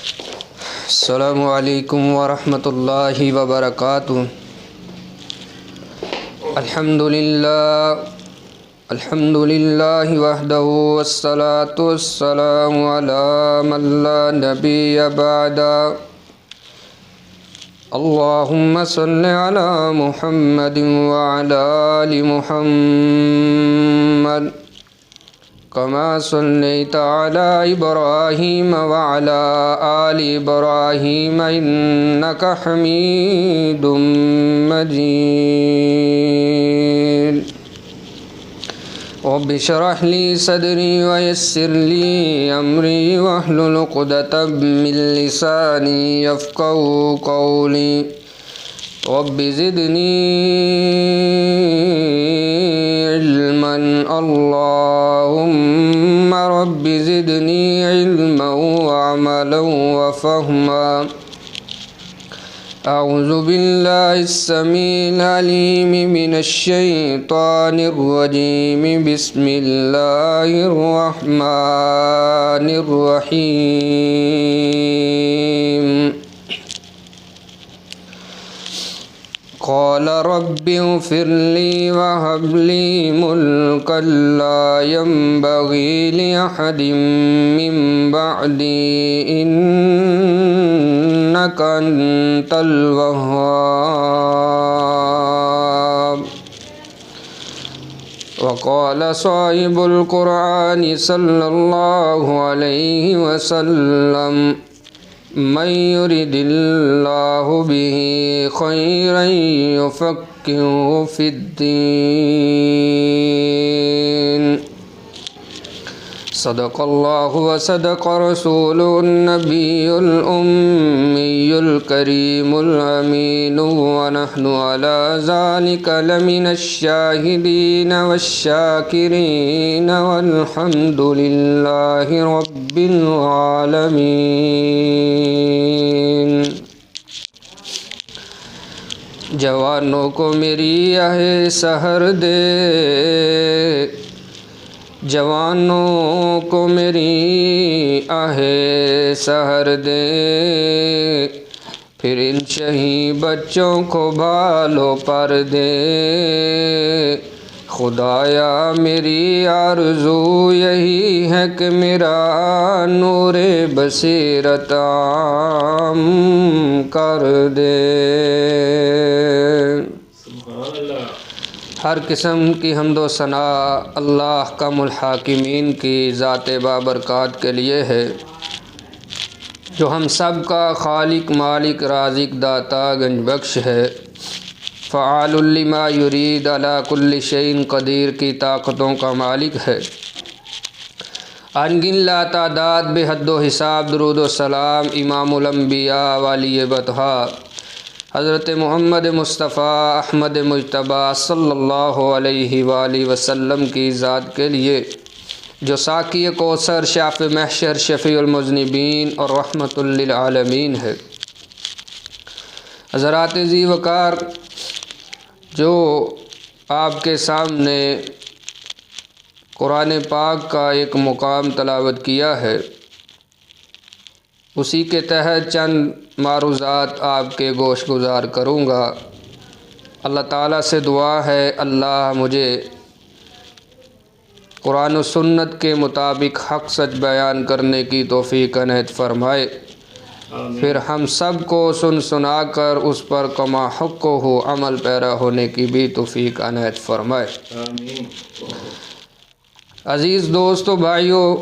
अस्सलामु अलैकुम वरहमतुल्लाहि वबरकातुहू। अल्हम्दुलिल्लाहि वहदहू वस्सलातु वस्सलामु अला मन ला नबिय्य बअदा। अल्लाहुम्मा सल्लि अला मुहम्मदिन व अला आलि मुहम्मद कमा सल्लैता अला इब्राहीम व अला आलि इब्राहीम इन्नका हमीदुम मजीद। रब्बि इश्रह ली सदरी व यस्सिर ली अमरी वहलुल उक़दतम मिन लिसानी यफ़क़हू क़ौली। रब्बि ज़िदनी इल्मन अल्लाहुम्मा रब्बि ज़िदनी इल्मन व अमलन व फ़हमा। अऊज़ु बिल्लाहिस समीइल अलीम मिनश शैतानिर रजीम। बिस्मिल्लाहिर रहमानिर रहीम। क़ाल रब्बि इग़फ़िर ली वहब ली मुल्कन ला यंबग़ी लिअहदिन मिन बअदी इन्नका अंतल वह्हाब। वक़ाल साहिबुल क़ुरआन सल्लल्लाहु अलैहि वसल्लम मन युरिदिल्लाहु बिही खैरन युफ़क़्क़िहु फ़िद्दीन। सदक़ल्लाहु व सदक़ रसूलुहुन नबियुल उम्मियुल करीमुल अमीन व नहनु अला ज़ालिका लमिनश शाहिदीन वश्शाकिरीन वल्हम्दुलिल्लाहि रब्बिल आलमीन। जवानों को मेरी आहे सहर दे, जवानों को मेरी आहे सहर दे, फिर इन शहीद बच्चों को बालों पर दे। खुदाया मेरी आरज़ू यही है कि मेरा नूरे बसीरत आम कर दे। हर किस्म की हम्दो सना अल्लाह कामुल हाकिमीन की ज़ात बाबरकात के लिए है, जो हम सब का खालिक मालिक राज़िक दाता गंजबख्श है। फ़आलुल लिमा युरीद अला कुल्लि शैइन क़दीर की ताक़तों का मालिक है। अनगिन ला तादाद बेहद्दो हिसाब दुरूद व सलाम इमामुल अंबिया वाली बतहा हज़रत मोहम्मद मुस्तफ़ा अहमद मुज्तबा सल्लल्लाहु अलैहि वालैहि वसल्लम की ज़ात के लिए, जो साक़ी कौसर शाफ़ महशर शफ़ीउल मुज़निबीन और रहमतुल लिल आलमीन है। हज़रात ज़ी वक़ार, जो आपके सामने कुरान पाक का एक मुकाम तलावत किया है, उसी के तहत चंद मारूज़ात आपके गोश गुज़ार करूँगा। अल्लाह ताला से दुआ है, अल्लाह मुझे कुरान व सुन्नत के मुताबिक हक़ सच बयान करने की तौफ़ीक़ अनायत फ़रमाए। फिर हम सब को सुन सुना कर उस पर कमा हक़ हो अमल पैरा होने की भी तौफ़ीक़ अनायत फ़रमाए। अज़ीज़ दोस्तों, भाइयों,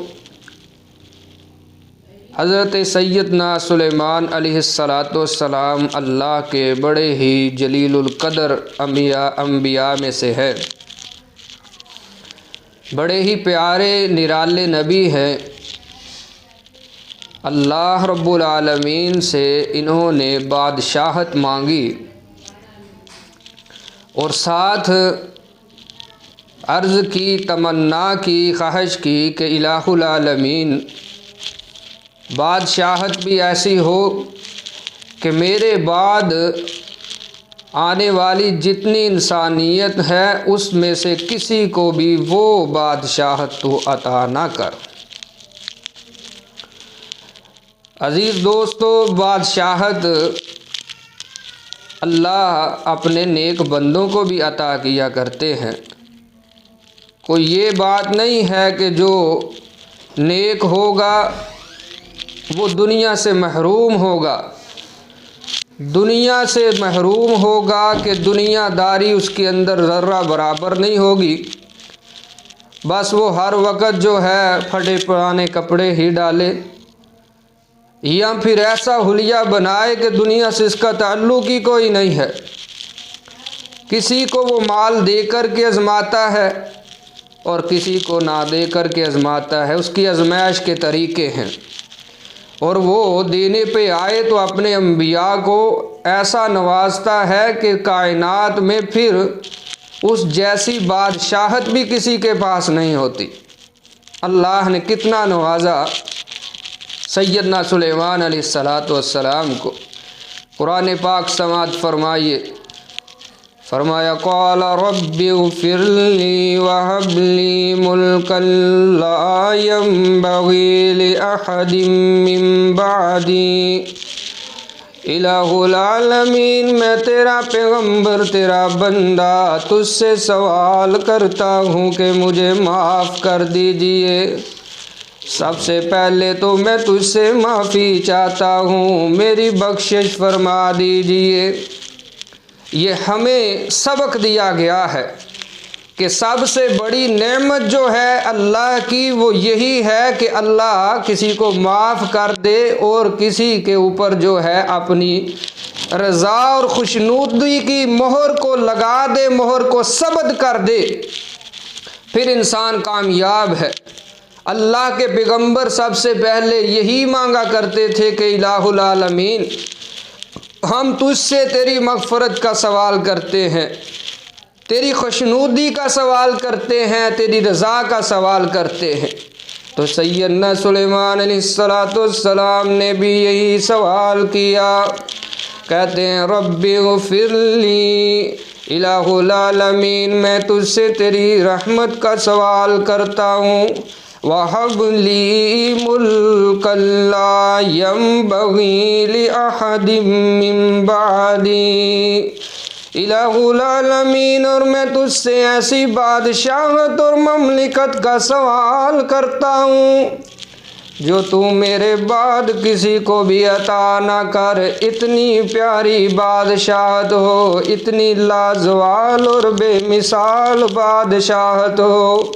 हज़रत सैयदना सुलेमान अलैहिस्सलातु वस्सलाम अल्लाह के बड़े ही जलीलुल क़दर अंबिया में से है। बड़े ही प्यारे निराले नबी हैं। अल्लाह रब्बुल आलमीन से इन्होंने बादशाहत मांगी और साथ अर्ज़ की, तमन्ना की, ख्वाहिश की कि इलाहुल आलमीन बादशाहत भी ऐसी हो कि मेरे बाद आने वाली जितनी इंसानियत है उसमें से किसी को भी वो बादशाहत तो अता ना कर। अज़ीज़ दोस्तों, बादशाहत अल्लाह अपने नेक बंदों को भी अता किया करते हैं। कोई ये बात नहीं है कि जो नेक होगा वो दुनिया से महरूम होगा। दुनिया से महरूम होगा कि दुनियादारी उसके अंदर ज़र्रा बराबर नहीं होगी। बस वो हर वक़्त जो है फटे पुराने कपड़े ही डाले या फिर ऐसा हुलिया बनाए कि दुनिया से इसका ताल्लुक़ ही कोई नहीं है। किसी को वो माल दे कर के आज़माता है और किसी को ना दे कर के आज़माता है। उसकी आजमाइश के तरीक़े हैं और वो देने पे आए तो अपने अंबिया को ऐसा नवाजता है कि कायनात में फिर उस जैसी बादशाहत भी किसी के पास नहीं होती। अल्लाह ने कितना नवाजा सैयदना सुलेमान अलैहिस्सलातु वस्सलाम को। कुरान पाक समात फरमाइए, फरमाया क़ाल रब्बिग़फ़िरली वहब्ली मुल्कन ला यंबग़ी लिअहदिम मिन बअदी। इलाहुल आलमीन, मैं तेरा पैगम्बर, तेरा बंदा तुझसे सवाल करता हूँ कि मुझे माफ़ कर दीजिए। सबसे पहले तो मैं तुझसे माफ़ी चाहता हूँ, मेरी बख्शिश फरमा दीजिए। ये हमें सबक दिया गया है कि सबसे बड़ी नेमत जो है अल्लाह की वो यही है कि अल्लाह किसी को माफ़ कर दे और किसी के ऊपर जो है अपनी रज़ा और खुशनुदी की मोहर को लगा दे, मोहर को सबद कर दे, फिर इंसान कामयाब है। अल्लाह के पैगंबर सबसे पहले यही मांगा करते थे कि इलाहुल आलमीन, हम तुझसे तेरी मग़फ़रत का सवाल करते हैं, तेरी खुशनुदी का सवाल करते हैं, तेरी रज़ा का सवाल करते हैं। तो सैयदना सुलेमान अलैहिस्सलाम ने भी यही सवाल किया। कहते हैं रब्बिग़फ़िरली, इलाहुल आलमीन, मैं तुझसे तेरी रहमत का सवाल करता हूँ। वहब्ली मुल्कन ला यंबग़ी लिअहदिम मिन बअदी। इलाहुल आलमीन, और मैं तुझसे ऐसी बादशाहत और ममलिकत का सवाल करता हूँ जो तू मेरे बाद किसी को भी अता ना कर। इतनी प्यारी बादशाहत हो, इतनी लाजवाल और बेमिसाल बादशाहत हो।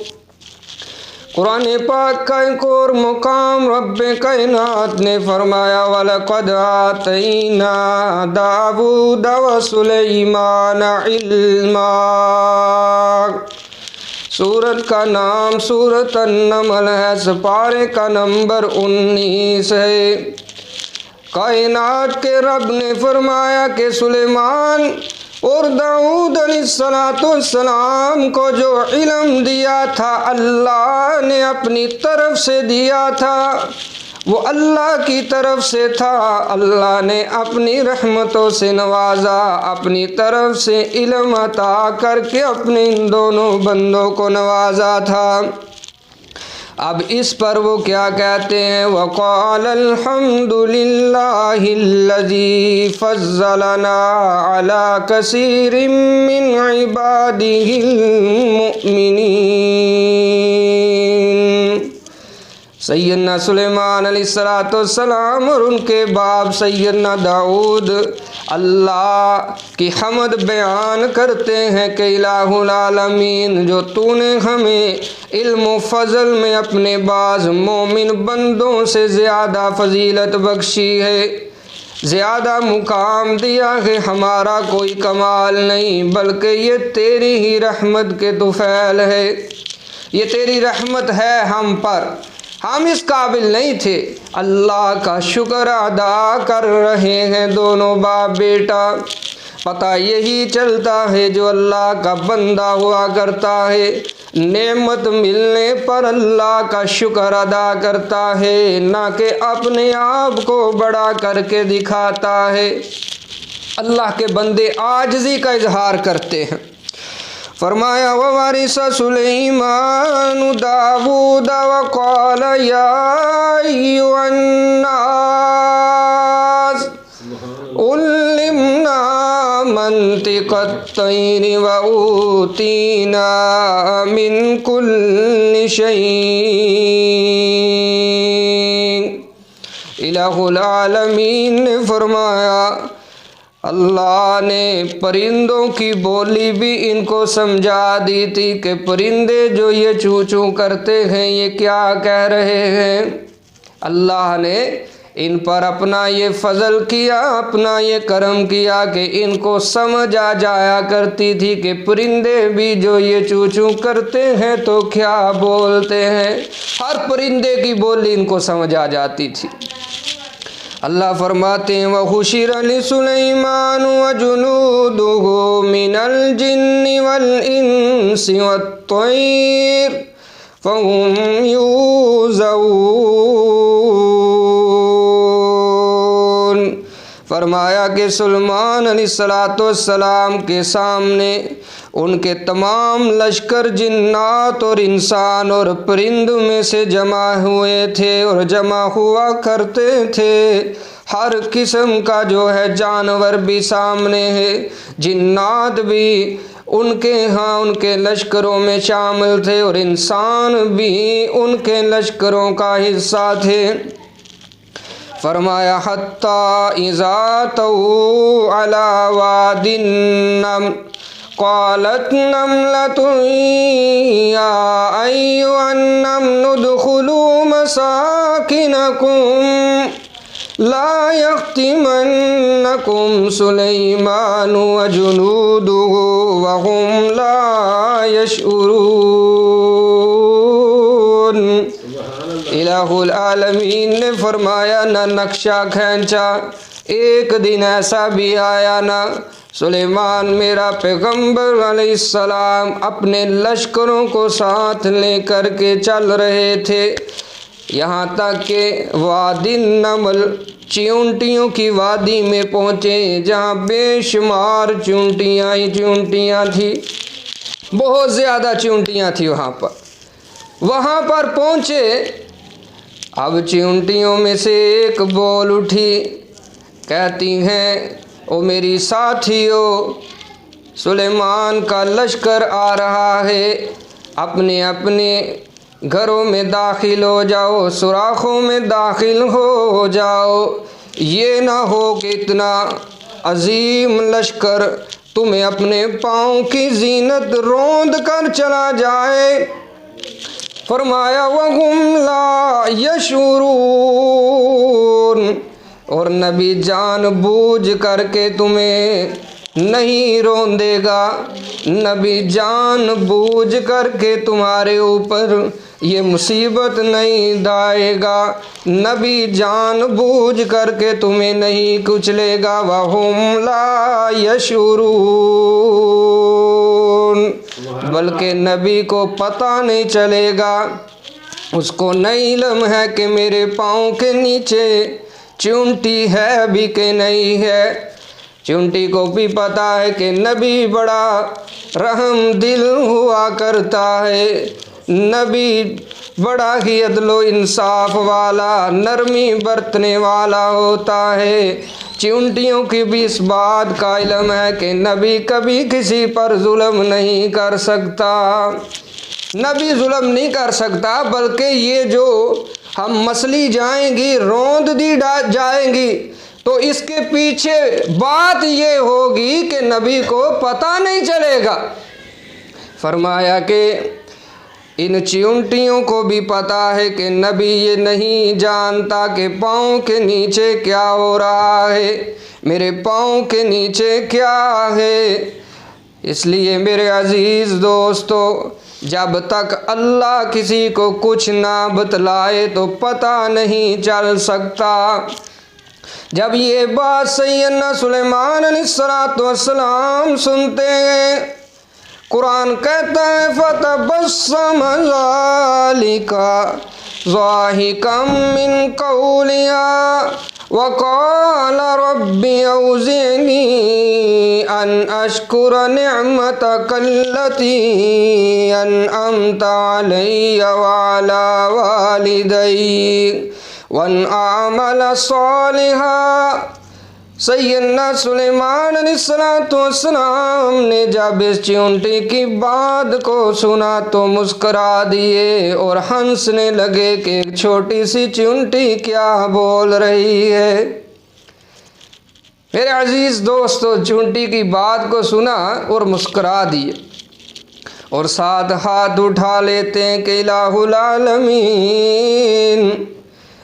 कुरान पाक का एक और मुकाम रब्बे कायनात ने फरमाया वलक़द आतैना दाऊद व सुलैमान इल्मा। सूरत का नाम सूरत अन्नमल है, सपारे का नंबर 19 है। कायनात के रब ने फरमाया कि सुलेमान और दाऊद अलैहिस्सलाम को जो इल्म दिया था अल्लाह ने अपनी तरफ से दिया था, वो अल्लाह की तरफ से था। अल्लाह ने अपनी रहमतों से नवाजा, अपनी तरफ से इल्म अता करके अपने इन दोनों बंदों को नवाजा था। अब इस पर वो क्या कहते हैं, वक़ाल अल्हम्दुलिल्लाहिल्लज़ी फ़ज़्ज़लना अला कसीरिम मिन इबादिहिल मुमिनीन। सैयदना सुलेमान अलैहिस्सलाम और उनके बाप सैयदना दाऊद अल्लाह की हमद बयान करते हैं कि इलाहुल आलमीन, जो तूने हमें इल्म फ़ज़ल में अपने बाज़ मोमिन बंदों से ज़्यादा फ़जीलत बख्शी है, ज़्यादा मुकाम दिया है। हमारा कोई कमाल नहीं बल्कि ये तेरी ही रहमत के तुफ़ैल है, ये तेरी रहमत है हम पर, हम इस काबिल नहीं थे। अल्लाह का शुक्र अदा कर रहे हैं दोनों बाप बेटा। पता यही चलता है जो अल्लाह का बंदा हुआ करता है, नेमत मिलने पर अल्लाह का शुक्र अदा करता है, ना कि अपने आप को बड़ा करके दिखाता है। अल्लाह के बंदे आजिज़ी का इजहार करते हैं। फरमाया ववारिस सुलैमान दाऊद व क़ाल या अय्युहन्नास मंतिक़त तैरि व ऊतीना मिन कुल्लि शैइन। इलाहुल आलमीन ने फरमाया, अल्लाह ने परिंदों की बोली भी इनको समझा दी थी कि परिंदे जो ये चू चू करते हैं ये क्या कह रहे हैं। अल्लाह ने इन पर अपना ये फजल किया, अपना ये करम किया कि इनको समझ आ जाया करती थी कि परिंदे भी जो ये चू चू करते हैं तो क्या बोलते हैं। हर परिंदे की बोली इनको समझ आ जाती थी। अल्लाह फरमाते हैं, वहुशिर लिसुलैमान व जुनूदुहु मिनल जिन्नि वल इंसि वत्तैर फहुम यूज़ऊन। फरमाया कि सुलेमान अलैहिस्सलाम के सामने उनके तमाम लश्कर जिन्नात और इंसान और परिंद में से जमा हुए थे और जमा हुआ करते थे। हर किस्म का जो है जानवर भी सामने है, जिन्नात भी उनके यहाँ उनके लश्करों में शामिल थे और इंसान भी उनके लश्करों का हिस्सा थे। फरमाया हत्ता इज़ा तऊ अला वादिन नम क़ालत नमलतुन या अय्युहन नम्लु उदखुलू मसाकिनकुम ला यख्तिमन्नकुम सुलैमान व जुनूदुहु व हुम ला यशउरून। इलाहुल आलमीन ने फरमाया, न नक्शा खींचा। एक दिन ऐसा भी आया ना सुलेमान मेरा पैगंबर अलैहिस्सलाम अपने लश्करों को साथ लेकर के चल रहे थे, यहाँ तक कि वादी नमल चींटियों की वादी में पहुँचे, जहाँ बेशुमार चींटियाँ ही चींटियाँ थी, बहुत ज़्यादा चींटियाँ थी वहाँ पर पहुँचे। अब चींटियों में से एक बोल उठी, कहती हैं, ओ मेरी साथियों, सुलेमान का लश्कर आ रहा है, अपने अपने घरों में दाखिल हो जाओ, सुराखों में दाखिल हो जाओ। ये ना हो कि इतना अजीम लश्कर तुम्हें अपने पाँव की जीनत रोंद कर चला जाए। फरमाया वहुम ला यशउरून, और नबी जानबूझ करके तुम्हें नहीं रोंदेगा, नबी जानबूझ करके तुम्हारे ऊपर ये मुसीबत नहीं दाएगा, नबी जानबूझ करके तुम्हें नहीं कुचलेगा। वहुम ला यशउरून, बल्कि नबी को पता नहीं चलेगा, उसको नहीं इल्म है कि मेरे पाँव के नीचे चींटी है भी कि नहीं है। चींटी को भी पता है कि नबी बड़ा रहम दिल हुआ करता है, नबी बड़ा ही अदलो इंसाफ वाला, नरमी बरतने वाला होता है। चींटियों की भी इस बात का इल्म है कि नबी कभी किसी पर जुल्म नहीं कर सकता, नबी जुल्म नहीं कर सकता, बल्कि ये जो हम मसली जाएंगी, रोंद दी जाएंगी, तो इसके पीछे बात ये होगी कि नबी को पता नहीं चलेगा। फरमाया कि इन चींटियों को भी पता है कि नबी ये नहीं जानता कि पाँव के नीचे क्या हो रहा है, मेरे पाँव के नीचे क्या है। इसलिए मेरे अजीज़ दोस्तों, जब तक अल्लाह किसी को कुछ ना बतलाए तो पता नहीं चल सकता। जब ये बात सैयदना सुलेमान अलैहिस्सलाम सुनते हैं, कुरान कहता है फतबस्सम ज़ालिका ज़ाहिकम मिन क़ौलिहा वक़ाल रब्बि औज़िनी अन अश्कुर निअमतकल्लती अनअमत अलैया वअला वालिदैया वन आमल सालिहा सैयदना सुलेमान अलैहिस्सलाम ने जब इस चींटी की बात को सुना तो मुस्करा दिए और हंसने लगे कि एक छोटी सी चींटी क्या बोल रही है। मेरे अजीज़ दोस्तों, चींटी की बात को सुना और मुस्करा दिए और साथ हाथ उठा लेते हैं कि इलाहुल आलमीन,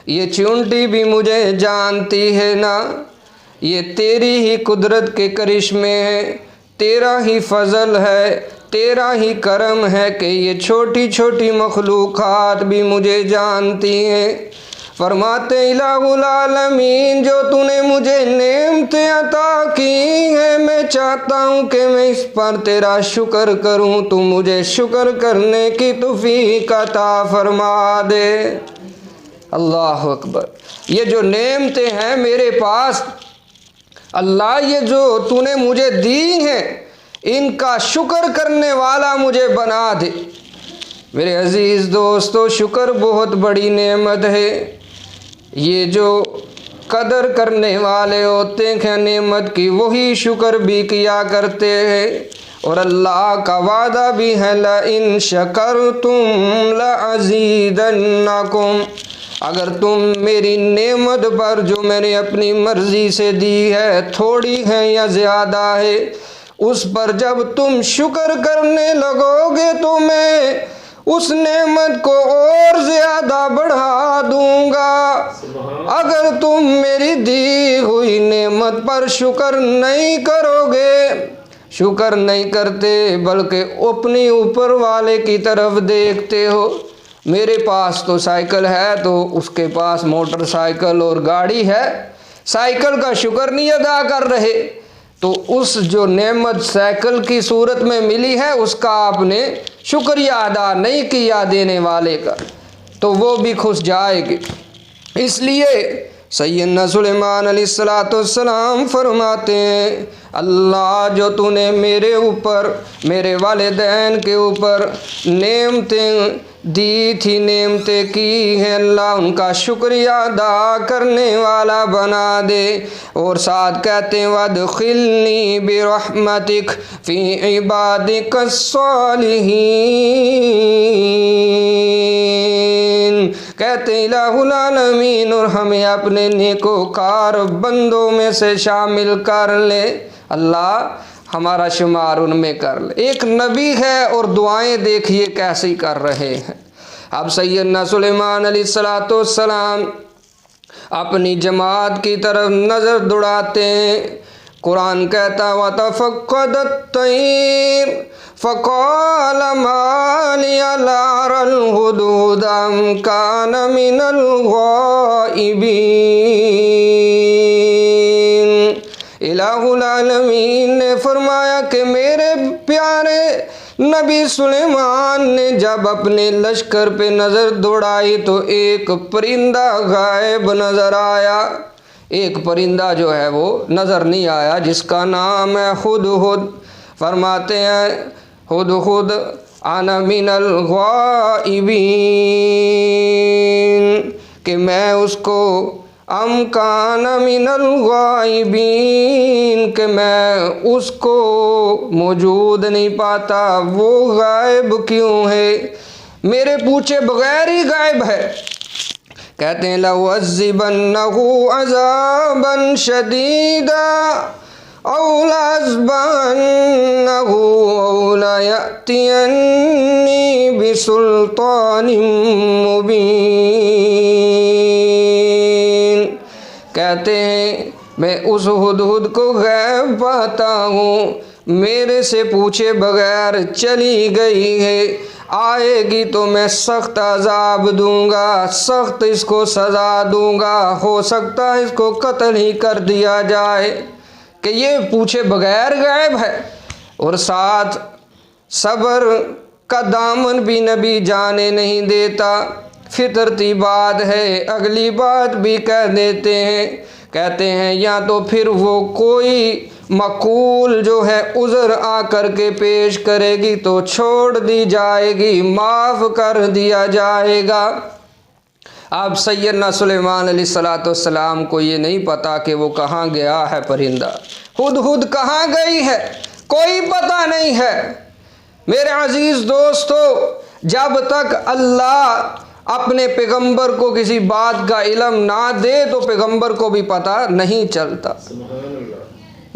ये चींटी भी मुझे जानती है ना, ये तेरी ही कुदरत के करिश्मे हैं, तेरा ही फजल है, तेरा ही करम है कि ये छोटी छोटी मखलूक़ात भी मुझे जानती हैं। फरमाते इलाहुल आलमीन, जो तूने मुझे नेमतें अता की हैं, मैं चाहता हूँ कि मैं इस पर तेरा शुक्र करूँ, तू मुझे शुक्र करने की तौफीक अता फरमा दे। अल्लाह अकबर। ये जो नेमतें हैं मेरे पास अल्लाह, ये जो तूने मुझे दी हैं, इनका शुक्र करने वाला मुझे बना दे। मेरे अजीज़ दोस्तों, शुक्र बहुत बड़ी नेमत है। ये जो कदर करने वाले होते हैं नेमत की, वही शुक्र भी किया करते हैं। और अल्लाह का वादा भी है, ला इन शकरतुम ला अज़ीदन्नकुम, अगर तुम मेरी नेमत पर जो मैंने अपनी मर्ज़ी से दी है, थोड़ी है या ज़्यादा है, उस पर जब तुम शुक्र करने लगोगे तो मैं उस नेमत को और ज़्यादा बढ़ा दूंगा। अगर तुम मेरी दी हुई नेमत पर शुक्र नहीं करोगे, शुक्र नहीं करते, बल्कि अपने ऊपर वाले की तरफ देखते हो। मेरे पास तो साइकिल है तो उसके पास मोटरसाइकिल और गाड़ी है, साइकिल का शुक्र नहीं अदा कर रहे, तो उस जो नेमत साइकिल की सूरत में मिली है उसका आपने शुक्रिया अदा नहीं किया देने वाले का, तो वो भी खुश जाएगी। इसलिए सैयदना सुलेमान अलैहिस्सलाम फरमाते हैं, अल्लाह जो तूने मेरे ऊपर, मेरे वालिदैन के ऊपर नेमतें दी थी, नेमतें की हैं, अल्लाह उनका शुक्रिया अदा करने वाला बना दे। और साथ कहते हैं, वदखिलनी बिरहमतिक फी इबादिकस सालिहीन, कहते इलाहुल आलमीन, और हमें अपने नेकोकार बंदों में से शामिल कर ले। अल्लाह हमारा शुमार उनमें कर ले। एक नबी है और दुआएं देखिए कैसी कर रहे हैं। अब सैयदना सुलेमान अलैहिस्सलाम अपनी जमात की तरफ नज़र दौड़ाते हैं। कुरान कहता व तफक्कदत तैर फ़क़ाल मा लिया ला अरल हुदूद अम कान मिनल गाइबीन। इलाहुल आलमीन ने फरमाया कि मेरे प्यारे नबी सुलेमान ने जब अपने लश्कर पे नज़र दौड़ाई तो एक परिंदा गायब नज़र आया। एक परिंदा जो है वो नज़र नहीं आया, जिसका नाम है हुदहुद। फरमाते हैं हुदहुद आना मिनल गाइबीन, कि मैं उसको अमकान मिनल गाइबीन, कि मैं उसको मौजूद नहीं पाता, वो गायब क्यों है, मेरे पूछे बगैर ही गायब है। कहते हैं लउअज़्ज़िबन्नहु अज़ाबन शदीदा औ लअज़बन्नहु औ लयअतियन्नी बिसुल्तानिम मुबीन। कहते हैं मैं उस हुदहुद को गैब पाता हूँ, मेरे से पूछे बगैर चली गई है, आएगी तो मैं सख्त अजाब दूंगा, सख्त इसको सज़ा दूंगा। हो सकता है इसको कत्ल ही कर दिया जाए कि ये पूछे बगैर गायब है। और साथ सब्र का दामन भी नबी जाने नहीं देता, फितरती बात है। अगली बात भी कह देते हैं, कहते हैं या तो फिर वो कोई मकूल जो है उज़र आ कर के पेश करेगी तो छोड़ दी जाएगी, माफ़ कर दिया जाएगा। अब सैयदना सुलेमान अलैहिस्सलाम को ये नहीं पता कि वो कहाँ गया है परिंदा, हुदहुद कहाँ गई है, कोई पता नहीं है। मेरे अजीज़ दोस्तों, जब तक अल्लाह अपने पैगंबर को किसी बात का इल्म ना दे तो पैगंबर को भी पता नहीं चलता।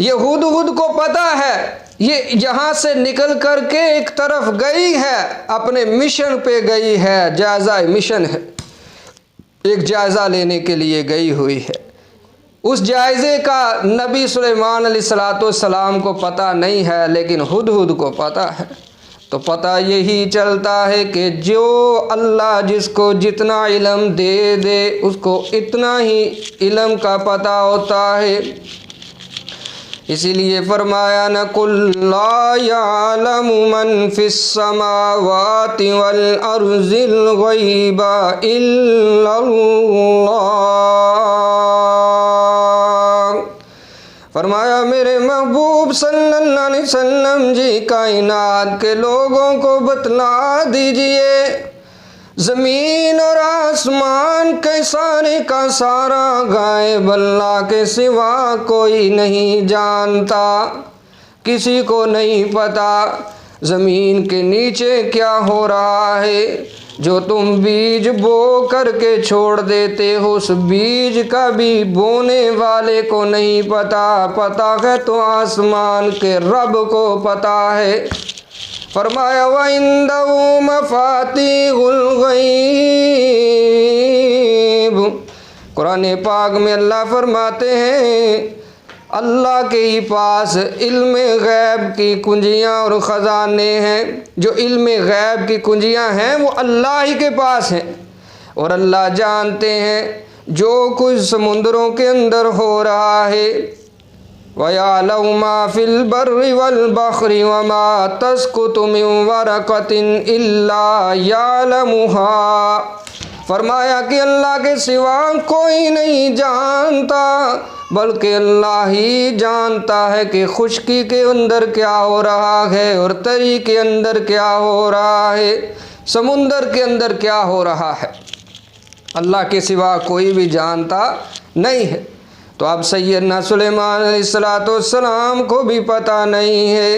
ये हुदहुद को पता है, ये यहाँ से निकल कर के एक तरफ गई है, अपने मिशन पे गई है, जायज़ा मिशन है, एक जायज़ा लेने के लिए गई हुई है। उस जायज़े का नबी सुलेमान अलैहिस्सलाम को पता नहीं है, लेकिन हुदहुद को पता है। तो पता यही चलता है कि जो अल्लाह जिसको जितना इल्म दे दे उसको इतना ही इल्म का पता होता है। इसीलिए फरमाया न कुल ला यालमु मन फिस समावाति वल अर्ज़िल गैबा इल्लल्लाह। फरमाया मेरे महबूब सल्लल्लाहु अलैहि वसल्लम जी कायनात के लोगों को बतला दीजिए, ज़मीन और आसमान के सारे का सारा गायब अल्लाह के सिवा कोई नहीं जानता, किसी को नहीं पता। ज़मीन के नीचे क्या हो रहा है, जो तुम बीज बो करके छोड़ देते हो उस बीज का भी बोने वाले को नहीं पता, पता है तो आसमान के रब को पता है। फरमाया व इंदहु मफातिहुल गैब, कुरान पाक में अल्लाह फरमाते हैं अल्लाह के ही पास इल्म गैब की कुंजियाँ और ख़ज़ाने हैं। जो इल्म गैब की कुंजियाँ हैं वो अल्लाह ही के पास हैं, और अल्लाह जानते हैं जो कुछ समुद्रों के अंदर हो रहा है। वयालमु मा फिल बर्रि वल बहरि वमा तस्कुतु मिन वरक़तिन इल्ला यालमुहा। फरमाया कि अल्लाह के सिवा कोई नहीं जानता, बल्कि अल्लाह ही जानता है कि खुश्की के अंदर क्या हो रहा है और तरी के अंदर क्या हो रहा है, समुंदर के अंदर क्या हो रहा है। अल्लाह के सिवा कोई भी जानता नहीं है। तो अब सैयदना सुलेमान अलैहिस्सलाम को भी पता नहीं है।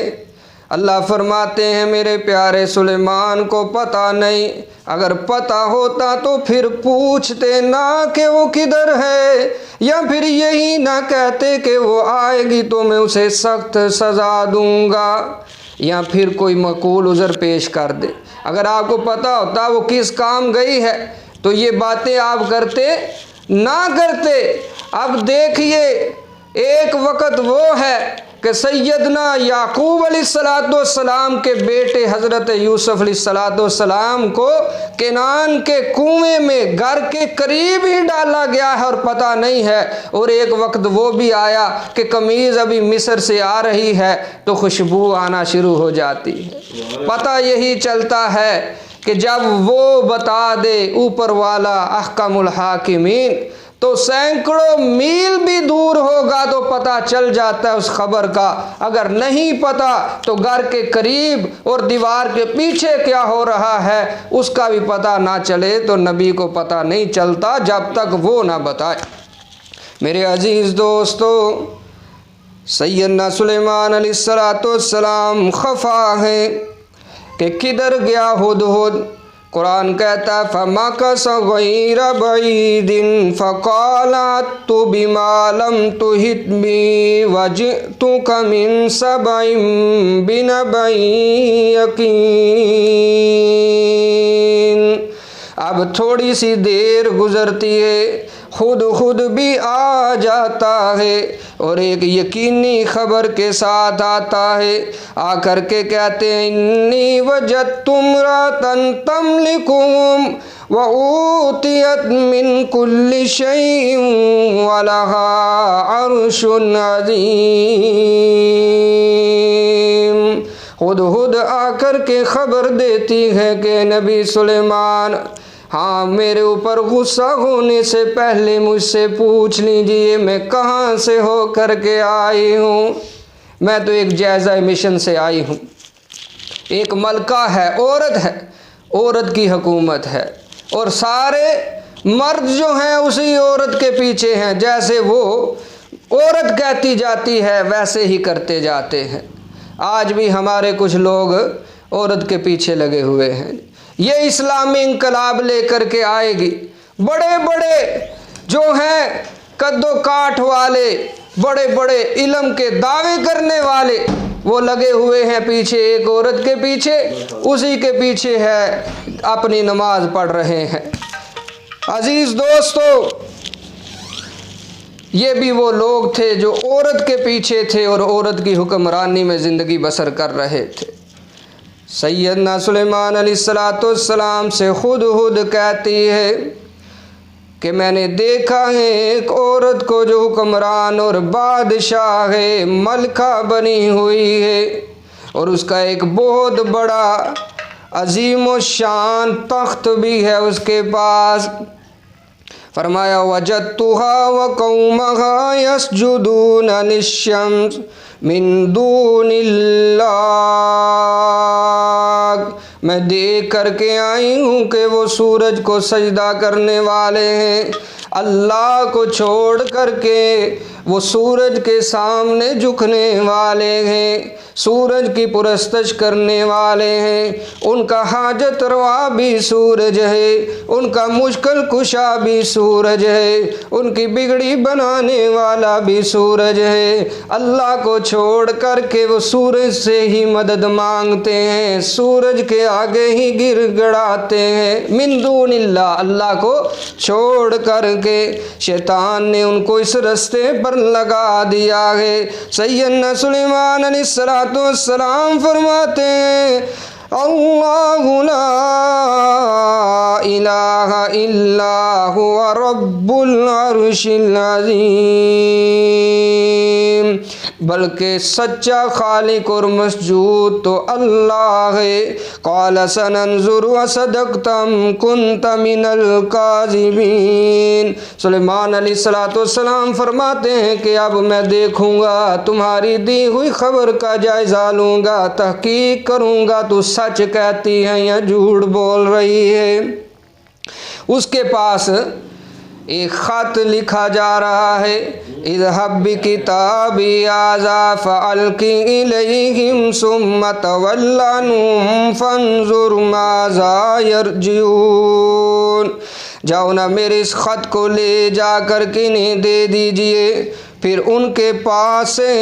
अल्लाह फरमाते हैं मेरे प्यारे सुलेमान को पता नहीं, अगर पता होता तो फिर पूछते ना कि वो किधर है, या फिर यही ना कहते कि वो आएगी तो मैं उसे सख्त सज़ा दूंगा, या फिर कोई मकूल उज़र पेश कर दे। अगर आपको पता होता वो किस काम गई है तो ये बातें आप करते ना करते। अब देखिए एक वक़्त वो है कि सैयदना याकूब अलैहिस्सलाम के बेटे हज़रत यूसुफ अलैहिस्सलाम को केनान के कुएं में घर के करीब ही डाला गया है और पता नहीं है। और एक वक्त वो भी आया कि कमीज़ अभी मिस्र से आ रही है तो खुशबू आना शुरू हो जाती है। पता यही चलता है कि जब वो बता दे ऊपर वाला अहकमुल हाकिमीन तो सैकड़ों मील भी दूर होगा तो पता चल जाता है उस खबर का। अगर नहीं पता तो घर के करीब और दीवार के पीछे क्या हो रहा है उसका भी पता ना चले तो नबी को पता नहीं चलता जब तक वो ना बताए। मेरे अजीज़ दोस्तों, सैयदना सुलेमान अलैहिस्सलाम खफा है कि किधर गया हुदहुद। कुरान कहता है फमकस गैर बईदिन फ़क़ाला अत्तु बिमा लम तुहित बी वजिअतुका मिन सबइन बिनबइन यकीन। अब थोड़ी सी देर गुज़रती है, खुद भी आ जाता है और एक यकीनी खबर के साथ आता है। आकर के कहते हैं इन्नी वजदतु इम्रअतन तमलिकुहुम व ऊतियत मिन कुल्लि शैइन व लहा अर्शुन अज़ीम। हुदहुद आकर के खबर देती है कि नबी सुलेमान, हाँ मेरे ऊपर गुस्सा होने से पहले मुझसे पूछ लीजिए मैं कहाँ से हो कर के आई हूँ। मैं तो एक जायज़ा मिशन से आई हूँ। एक मलका है, औरत है, औरत की हुकूमत है और सारे मर्द जो हैं उसी औरत के पीछे हैं, जैसे वो औरत कहती जाती है वैसे ही करते जाते हैं। आज भी हमारे कुछ लोग औरत के पीछे लगे हुए हैं। ये इस्लामी इनकलाब लेकर के आएगी। बड़े बड़े जो हैं कद्दो काठ वाले, बड़े बड़े इल्म के दावे करने वाले, वो लगे हुए हैं पीछे एक औरत के पीछे, उसी के पीछे है अपनी नमाज पढ़ रहे हैं। अजीज़ दोस्तों, ये भी वो लोग थे जो औरत के पीछे थे और औरत की हुक्मरानी में ज़िंदगी बसर कर रहे थे। सैयदना सुलेमान अलैहिस्सलाम से खुद कहती है कि मैंने देखा है एक औरत को जो हुक्मरान और बादशाह है, मलका बनी हुई है, और उसका एक बहुत बड़ा अजीम व शान तख्त भी है उसके पास। फरमाया वजदतुहा व कौमहा यसजुदूना लिश्शम्स मिन दूनिल्लाह, मैं देख करके आई हूँ कि वो सूरज को सजदा करने वाले हैं, अल्लाह को छोड़ करके वो सूरज के सामने झुकने वाले हैं, सूरज की पुरस्तश करने वाले हैं। उनका हाजत रवा भी सूरज है, उनका मुश्किल कुशा भी सूरज है, उनकी बिगड़ी बनाने वाला भी सूरज है। अल्लाह को छोड़ करके वो सूरज से ही मदद मांगते हैं, सूरज के आगे ही गिड़गिड़ाते हैं। मिन दूनिल्लाह, अल्लाह को छोड़ करके शैतान ने उनको इस रास्ते पर लगा दिया है। सैयदना सुलेमान अलैहिस्सलाम फरमाते हैं अल्लाहु ला इलाहा इल्ला हुवा रब्बुल अर्शिल अज़ीम, बल्कि सच्चा खालिक और मस्जूद तो अल्लाह है। क़ाल सनंज़ुरु असदक़तम कुन्त मिनल काज़िबीन, सुलेमान अलैहिस्सलाम फरमाते हैं कि अब मैं देखूँगा, तुम्हारी दी हुई खबर का जायज़ा लूँगा, तहकीक करूँगा तो सच कहती है या झूठ बोल रही है। उसके पास एक ख़त लिखा जा रहा है, इज़हब बिकिताबी हाज़ा फ़अल्क़ि इलैहिम सुम्मा तवल्ला अन्हुम फ़ंज़ुर माज़ा यरजिऊन, जाओ ना मेरे इस ख़त को ले जा कर के इन्हें दे दीजिए, फिर उनके पास से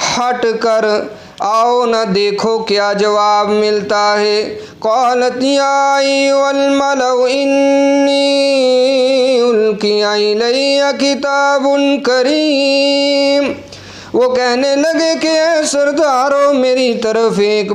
हट कर आओ न देखो क्या जवाब मिलता है। क़ालत या अय्युहल मलउ इन्नी उल्क़िया इलैया किताबुन करीम, वो कहने लगे कि सरदारों मेरी तरफ एक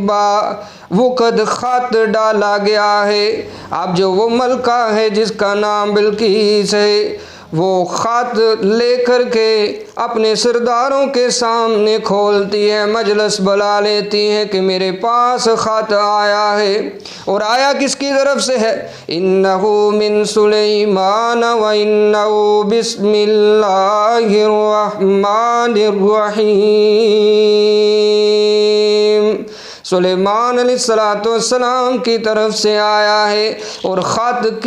वक़्त ख़त डाला गया है। अब जो वो मलका है जिसका नाम बिल्कीस है, वो ख़त लेकर के अपने सरदारों के सामने खोलती है, मजलिस बुला लेती है कि मेरे पास ख़त आया है। और आया किसकी तरफ से है? इन्नहु मिन सुलैमान व इन्नहु बिस्मिल्लाहिर रहमानिर रहीम, सुलेमान अलैहिस्सलाम की तरफ से आया है। और ख़त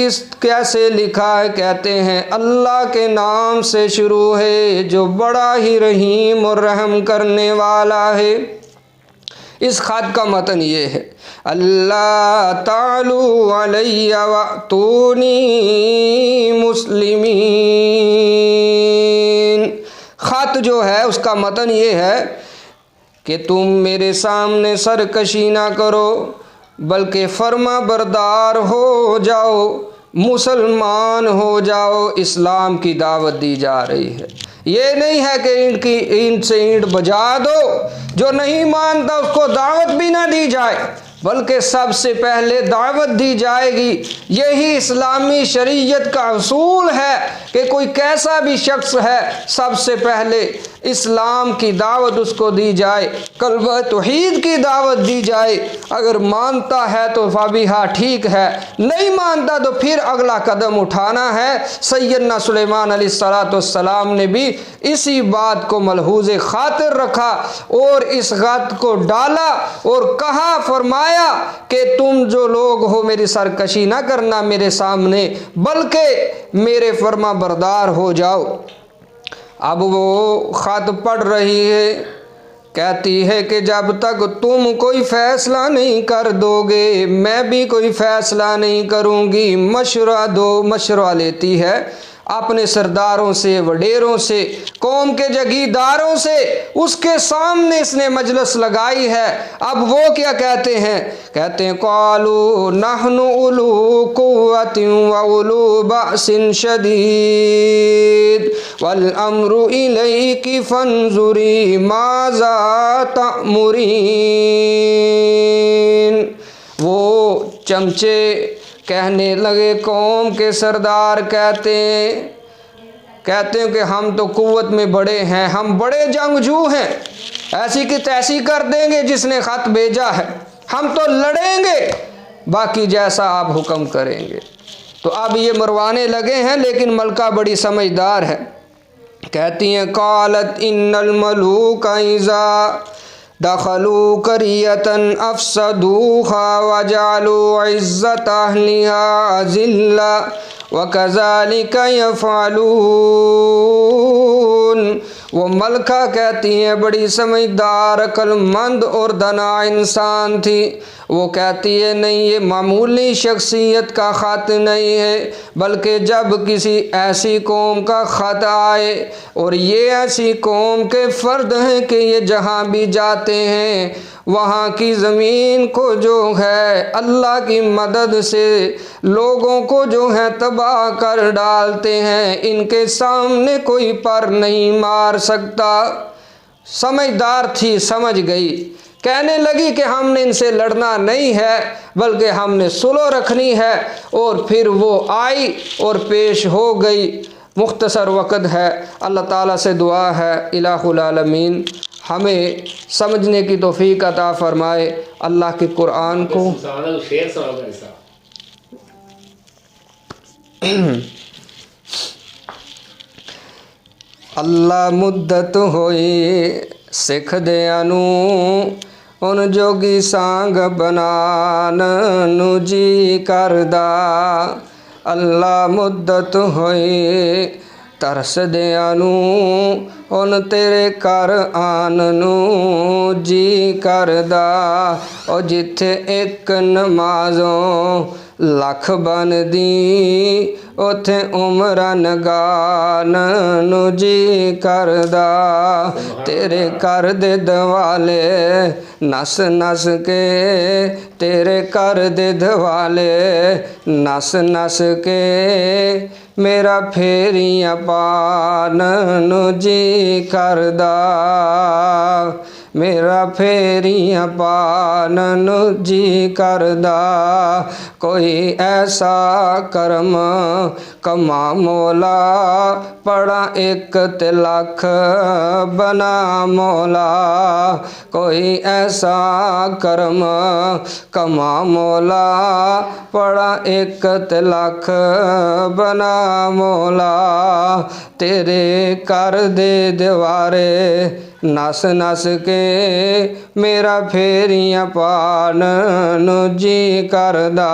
कैसे लिखा है? कहते हैं अल्लाह के नाम से शुरू है जो बड़ा ही रहीम और रहम करने वाला है। इस ख़त का मतन ये है, अल्लाह तालू अलैया वअतूनी मुस्लिमीन। ख़त जो है उसका मतन ये है कि तुम मेरे सामने सरकशी ना करो, बल्कि फर्मा बरदार हो जाओ, मुसलमान हो जाओ। इस्लाम की दावत दी जा रही है। ये नहीं है कि ईंट से ईंट बजा दो, जो नहीं मानता उसको दावत भी ना दी जाए, बल्कि सबसे पहले दावत दी जाएगी। यही इस्लामी शरीयत का असूल है कि कोई कैसा भी शख्स है, सबसे पहले इस्लाम की दावत उसको दी जाए, कलमा तौहीद की दावत दी जाए। अगर मानता है तो फाबिहा ठीक है, नहीं मानता तो फिर अगला कदम उठाना है। सैयदना सुलेमान अलैहिस्सलाम ने भी इसी बात को मलहूज़ खातिर रखा और इस गत को डाला और कहा, फरमाया कि तुम जो लोग हो मेरी सरकशी ना करना मेरे सामने, बल्कि मेरे फर्मा बरदार हो जाओ। अब वो ख़त पढ़ रही है, कहती है कि जब तक तुम कोई फ़ैसला नहीं कर दोगे मैं भी कोई फ़ैसला नहीं करूँगी। मशवरा दो। मशवरा लेती है अपने सरदारों से, वडेरों से, कौम के जगीरदारों से। उसके सामने इसने मजलिस लगाई है। अब वो क्या कहते हैं? कहते हैं क़ालू नहनु उलू कुव्वतिन व उलू बअसिन शदीद वल अम्रु इलैकी फंजुरी माज़ा तअमुरीन। वो चमचे कहने लगे, कौम के सरदार कहते हैं कि हम तो कुव्वत में बड़े हैं, हम बड़े जंगजू हैं, ऐसी की तैसी कर देंगे जिसने ख़त भेजा है, हम तो लड़ेंगे, बाकी जैसा आप हुक्म करेंगे। तो अब ये मरवाने लगे हैं, लेकिन मलका बड़ी समझदार है। कहती हैं क़ालत इन्नल मलूका इज़ा दखलू करियतन अफसदूहा वजालू इज़्ज़त अहलिहा अज़िल्ला व कज़ालिका यफ़अलून। वो मलका कहती हैं बड़ी समझदार, अक्लमंद और दाना इंसान थी। वो कहती है नहीं, ये मामूली शख्सियत का ख़त नहीं है, बल्कि जब किसी ऐसी कौम का ख़त आए, और ये ऐसी कौम के फ़र्द हैं कि ये जहाँ भी जाते हैं वहाँ की ज़मीन को जो है अल्लाह की मदद से लोगों को जो है तबाह कर डालते हैं, इनके सामने कोई पर नहीं मार सकता। समझदार थी, समझ गई, कहने लगी कि हमने इनसे लड़ना नहीं है बल्कि हमने सुलह रखनी है। और फिर वो आई और पेश हो गई। मुख्तसर वक़्त है, अल्लाह ताला से दुआ है इलाहुल आलमीन हमें समझने की तौफीक अता फ़रमाए। अल्लाह के कुरान को अल्लाह मुद्दत होई सिख दयानू उन जोगी सांग बनान नू जी करदा। अल्लाह मुद्दत होई तरस दयानू उन तेरे कर आन नू जी करदा। और जिथे एक नमाज़ों लख बनदी उथे उमरां नगान नू जी करदा। तेरे कर दे दवाले नस नस के, तेरे कर दे दवाले नस नस के मेरा फेरियां पान नू जी करदा। मेरा फेरियां पान नू जी करदा। कोई ऐसा करम कमा मौला पड़ा एक ते लख बना मौला। कोई ऐसा करम कमा मौला पड़ा एक ते लख बना मौला। तेरे कर दे दीवारे नस नस के मेरा फेरियां पान नू जी करदा।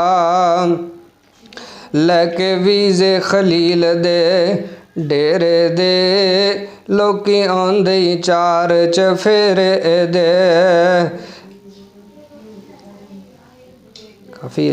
लैके वीज़े खलील दे डेरे दे लोकी आंदे चार चफेरे दे। काफ़ी